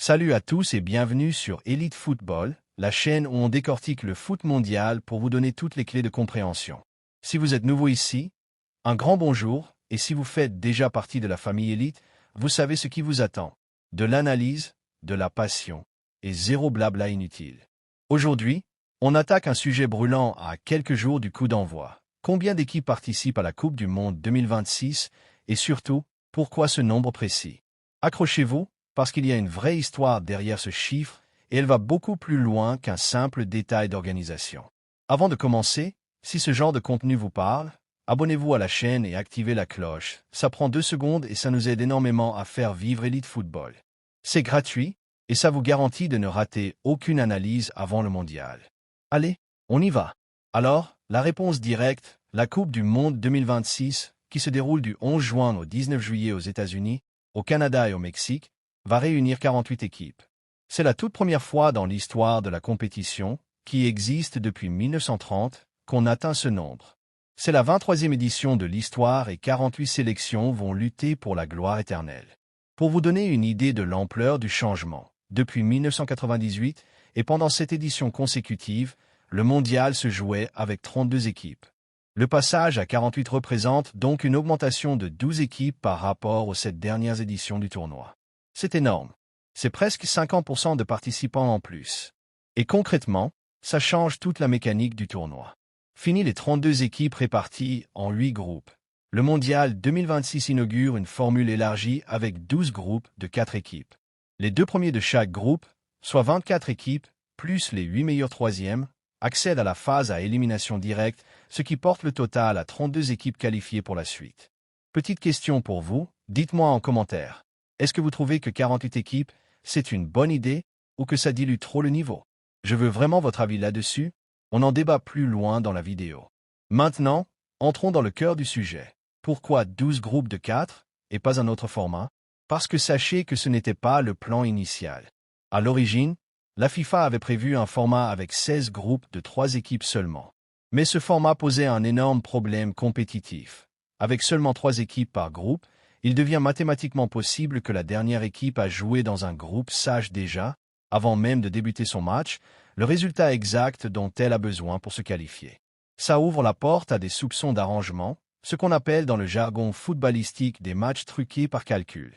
Salut à tous et bienvenue sur Elite Football, la chaîne où on décortique le foot mondial pour vous donner toutes les clés de compréhension. Si vous êtes nouveau ici, un grand bonjour, et si vous faites déjà partie de la famille Elite, vous savez ce qui vous attend. De l'analyse, de la passion, et zéro blabla inutile. Aujourd'hui, on attaque un sujet brûlant à quelques jours du coup d'envoi. Combien d'équipes participent à la Coupe du Monde 2026 et surtout, pourquoi ce nombre précis? Accrochez-vous, parce qu'il y a une vraie histoire derrière ce chiffre et elle va beaucoup plus loin qu'un simple détail d'organisation. Avant de commencer, si ce genre de contenu vous parle, abonnez-vous à la chaîne et activez la cloche. Ça prend 2 secondes et ça nous aide énormément à faire vivre Elite Football. C'est gratuit et ça vous garantit de ne rater aucune analyse avant le mondial. Allez, on y va. Alors, la réponse directe, la Coupe du Monde 2026, qui se déroule du 11 juin au 19 juillet aux États-Unis, au Canada et au Mexique, va réunir 48 équipes. C'est la toute première fois dans l'histoire de la compétition, qui existe depuis 1930, qu'on atteint ce nombre. C'est la 23e édition de l'histoire et 48 sélections vont lutter pour la gloire éternelle. Pour vous donner une idée de l'ampleur du changement, depuis 1998 et pendant cette édition consécutive, le mondial se jouait avec 32 équipes. Le passage à 48 représente donc une augmentation de 12 équipes par rapport aux 7 dernières éditions du tournoi. C'est énorme. C'est presque 50% de participants en plus. Et concrètement, ça change toute la mécanique du tournoi. Fini les 32 équipes réparties en 8 groupes. Le Mondial 2026 inaugure une formule élargie avec 12 groupes de 4 équipes. Les 2 premiers de chaque groupe, soit 24 équipes, plus les 8 meilleurs troisièmes, accèdent à la phase à élimination directe, ce qui porte le total à 32 équipes qualifiées pour la suite. Petite question pour vous, dites-moi en commentaire. Est-ce que vous trouvez que 48 équipes, c'est une bonne idée ou que ça dilue trop le niveau? Je veux vraiment votre avis là-dessus. On en débat plus loin dans la vidéo. Maintenant, entrons dans le cœur du sujet. Pourquoi 12 groupes de 4 et pas un autre format? Parce que sachez que ce n'était pas le plan initial. À l'origine, la FIFA avait prévu un format avec 16 groupes de 3 équipes seulement. Mais ce format posait un énorme problème compétitif. Avec seulement 3 équipes par groupe, il devient mathématiquement possible que la dernière équipe a joué dans un groupe sache déjà, avant même de débuter son match, le résultat exact dont elle a besoin pour se qualifier. Ça ouvre la porte à des soupçons d'arrangement, ce qu'on appelle dans le jargon footballistique des matchs truqués par calcul.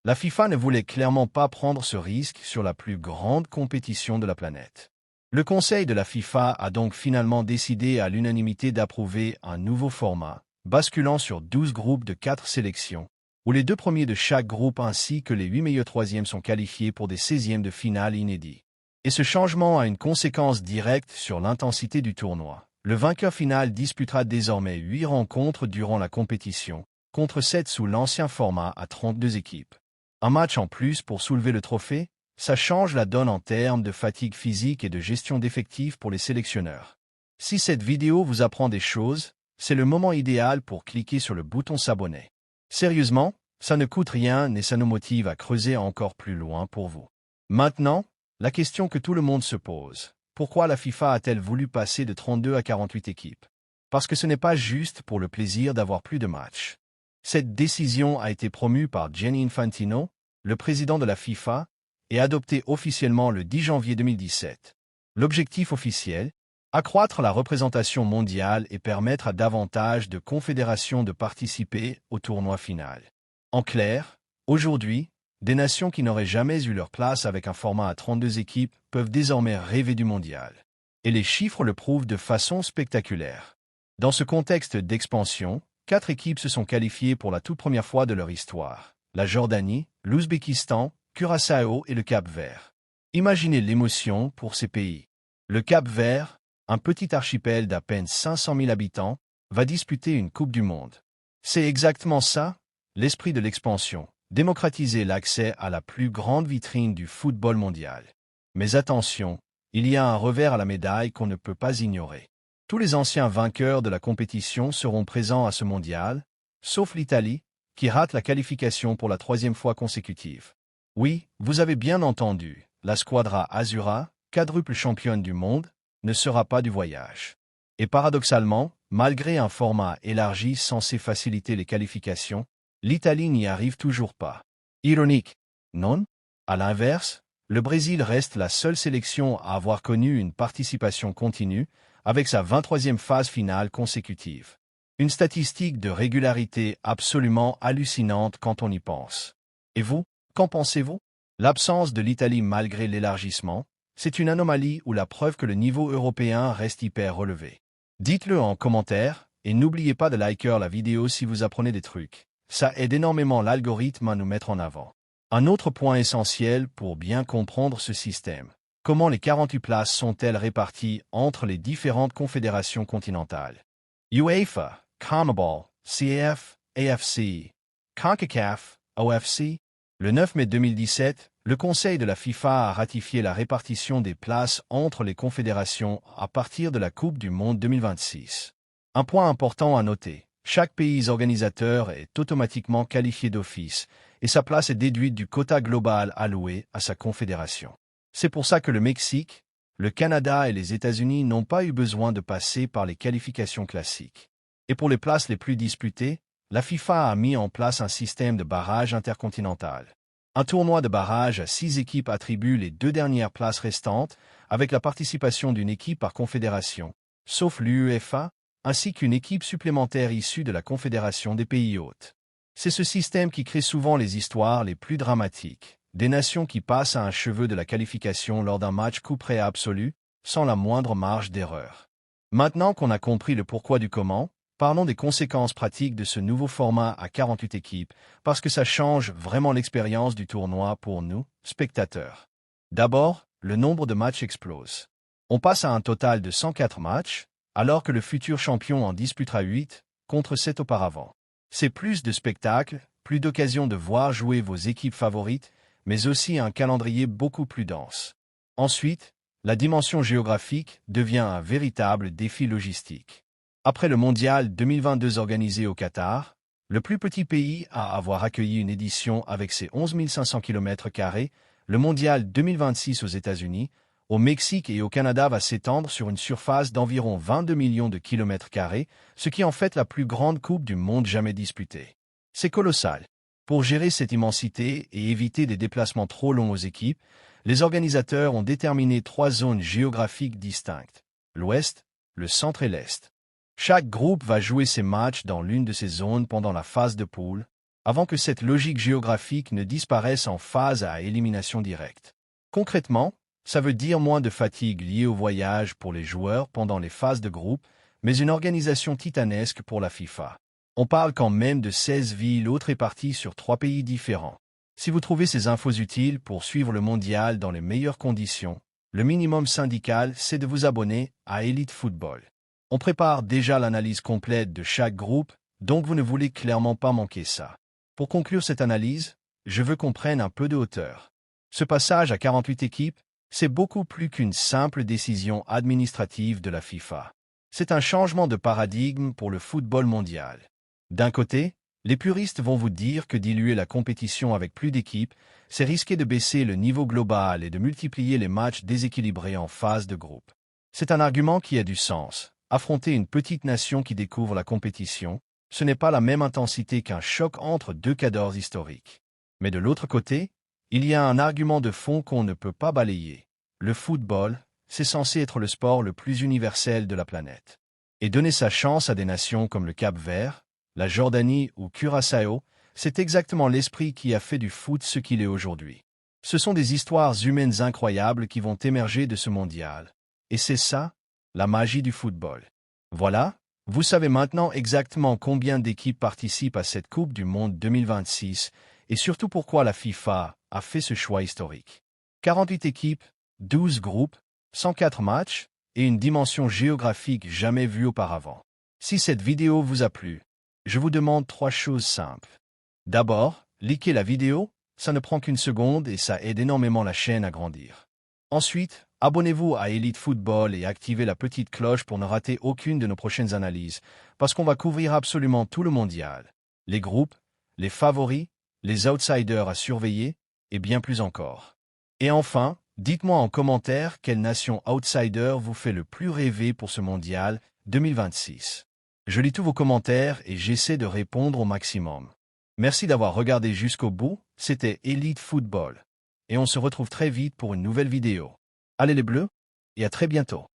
La FIFA ne voulait clairement pas prendre ce risque sur la plus grande compétition de la planète. Le Conseil de la FIFA a donc finalement décidé à l'unanimité d'approuver un nouveau format, basculant sur 12 groupes de 4 sélections, où les 2 premiers de chaque groupe ainsi que les 8 meilleurs troisièmes sont qualifiés pour des 16e de finale inédits. Et ce changement a une conséquence directe sur l'intensité du tournoi. Le vainqueur final disputera désormais 8 rencontres durant la compétition, contre 7 sous l'ancien format à 32 équipes. Un match en plus pour soulever le trophée, ça change la donne en termes de fatigue physique et de gestion d'effectifs pour les sélectionneurs. Si cette vidéo vous apprend des choses, c'est le moment idéal pour cliquer sur le bouton s'abonner. Sérieusement, ça ne coûte rien et ça nous motive à creuser encore plus loin pour vous. Maintenant, la question que tout le monde se pose. Pourquoi la FIFA a-t-elle voulu passer de 32 à 48 équipes? Parce que ce n'est pas juste pour le plaisir d'avoir plus de matchs. Cette décision a été promue par Gianni Infantino, le président de la FIFA, et adoptée officiellement le 10 janvier 2017. L'objectif officiel, accroître la représentation mondiale et permettre à davantage de confédérations de participer au tournoi final. En clair, aujourd'hui, des nations qui n'auraient jamais eu leur place avec un format à 32 équipes peuvent désormais rêver du mondial. Et les chiffres le prouvent de façon spectaculaire. Dans ce contexte d'expansion, 4 équipes se sont qualifiées pour la toute première fois de leur histoire. La Jordanie, l'Ouzbékistan, Curaçao et le Cap-Vert. Imaginez l'émotion pour ces pays. Le Cap-Vert, un petit archipel d'à peine 500 000 habitants, va disputer une Coupe du Monde. C'est exactement ça, l'esprit de l'expansion, démocratiser l'accès à la plus grande vitrine du football mondial. Mais attention, il y a un revers à la médaille qu'on ne peut pas ignorer. Tous les anciens vainqueurs de la compétition seront présents à ce mondial, sauf l'Italie, qui rate la qualification pour la 3e fois consécutive. Oui, vous avez bien entendu, la Squadra Azzurra, quadruple championne du monde, ne sera pas du voyage. Et paradoxalement, malgré un format élargi censé faciliter les qualifications, l'Italie n'y arrive toujours pas. Ironique, non? À l'inverse, le Brésil reste la seule sélection à avoir connu une participation continue, avec sa 23e phase finale consécutive. Une statistique de régularité absolument hallucinante quand on y pense. Et vous, qu'en pensez-vous? L'absence de l'Italie malgré l'élargissement, c'est une anomalie ou la preuve que le niveau européen reste hyper relevé. Dites-le en commentaire, et n'oubliez pas de liker la vidéo si vous apprenez des trucs. Ça aide énormément l'algorithme à nous mettre en avant. Un autre point essentiel pour bien comprendre ce système. Comment les 48 places sont-elles réparties entre les différentes confédérations continentales? UEFA, CONMEBOL, CAF, AFC, CONCACAF, OFC. Le 9 mai 2017, le Conseil de la FIFA a ratifié la répartition des places entre les confédérations à partir de la Coupe du Monde 2026. Un point important à noter, chaque pays organisateur est automatiquement qualifié d'office et sa place est déduite du quota global alloué à sa confédération. C'est pour ça que le Mexique, le Canada et les États-Unis n'ont pas eu besoin de passer par les qualifications classiques. Et pour les places les plus disputées, la FIFA a mis en place un système de barrage intercontinental. Un tournoi de barrage à 6 équipes attribue les 2 dernières places restantes, avec la participation d'une équipe par confédération, sauf l'UEFA, ainsi qu'une équipe supplémentaire issue de la Confédération des pays hôtes. C'est ce système qui crée souvent les histoires les plus dramatiques, des nations qui passent à un cheveu de la qualification lors d'un match coup près absolu, sans la moindre marge d'erreur. Maintenant qu'on a compris le pourquoi du comment, parlons des conséquences pratiques de ce nouveau format à 48 équipes, parce que ça change vraiment l'expérience du tournoi pour nous, spectateurs. D'abord, le nombre de matchs explose. On passe à un total de 104 matchs, alors que le futur champion en disputera 8, contre 7 auparavant. C'est plus de spectacles, plus d'occasions de voir jouer vos équipes favorites, mais aussi un calendrier beaucoup plus dense. Ensuite, la dimension géographique devient un véritable défi logistique. Après le Mondial 2022 organisé au Qatar, le plus petit pays à avoir accueilli une édition avec ses 11 500 km², le Mondial 2026 aux États-Unis, au Mexique et au Canada va s'étendre sur une surface d'environ 22 millions de km², ce qui en fait la plus grande Coupe du Monde jamais disputée. C'est colossal. Pour gérer cette immensité et éviter des déplacements trop longs aux équipes, les organisateurs ont déterminé 3 zones géographiques distinctes, l'Ouest, le Centre et l'Est. Chaque groupe va jouer ses matchs dans l'une de ces zones pendant la phase de poule, avant que cette logique géographique ne disparaisse en phase à élimination directe. Concrètement, ça veut dire moins de fatigue liée au voyage pour les joueurs pendant les phases de groupe, mais une organisation titanesque pour la FIFA. On parle quand même de 16 villes autres réparties sur 3 pays différents. Si vous trouvez ces infos utiles pour suivre le mondial dans les meilleures conditions, le minimum syndical, c'est de vous abonner à Elite Football. On prépare déjà l'analyse complète de chaque groupe, donc vous ne voulez clairement pas manquer ça. Pour conclure cette analyse, je veux qu'on prenne un peu de hauteur. Ce passage à 48 équipes, c'est beaucoup plus qu'une simple décision administrative de la FIFA. C'est un changement de paradigme pour le football mondial. D'un côté, les puristes vont vous dire que diluer la compétition avec plus d'équipes, c'est risquer de baisser le niveau global et de multiplier les matchs déséquilibrés en phase de groupe. C'est un argument qui a du sens. Affronter une petite nation qui découvre la compétition, ce n'est pas la même intensité qu'un choc entre 2 cadors historiques. Mais de l'autre côté, il y a un argument de fond qu'on ne peut pas balayer. Le football, c'est censé être le sport le plus universel de la planète. Et donner sa chance à des nations comme le Cap-Vert, la Jordanie ou Curaçao, c'est exactement l'esprit qui a fait du foot ce qu'il est aujourd'hui. Ce sont des histoires humaines incroyables qui vont émerger de ce mondial. Et c'est ça, la magie du football. Voilà, vous savez maintenant exactement combien d'équipes participent à cette Coupe du Monde 2026 et surtout pourquoi la FIFA a fait ce choix historique. 48 équipes, 12 groupes, 104 matchs et une dimension géographique jamais vue auparavant. Si cette vidéo vous a plu, je vous demande 3 choses simples. D'abord, likez la vidéo, ça ne prend qu'une seconde et ça aide énormément la chaîne à grandir. Ensuite, abonnez-vous à Elite Football et activez la petite cloche pour ne rater aucune de nos prochaines analyses, parce qu'on va couvrir absolument tout le mondial. Les groupes, les favoris, les outsiders à surveiller, et bien plus encore. Et enfin, dites-moi en commentaire quelle nation outsider vous fait le plus rêver pour ce mondial 2026. Je lis tous vos commentaires et j'essaie de répondre au maximum. Merci d'avoir regardé jusqu'au bout, c'était Elite Football. et on se retrouve très vite pour une nouvelle vidéo. Allez les Bleus, et à très bientôt.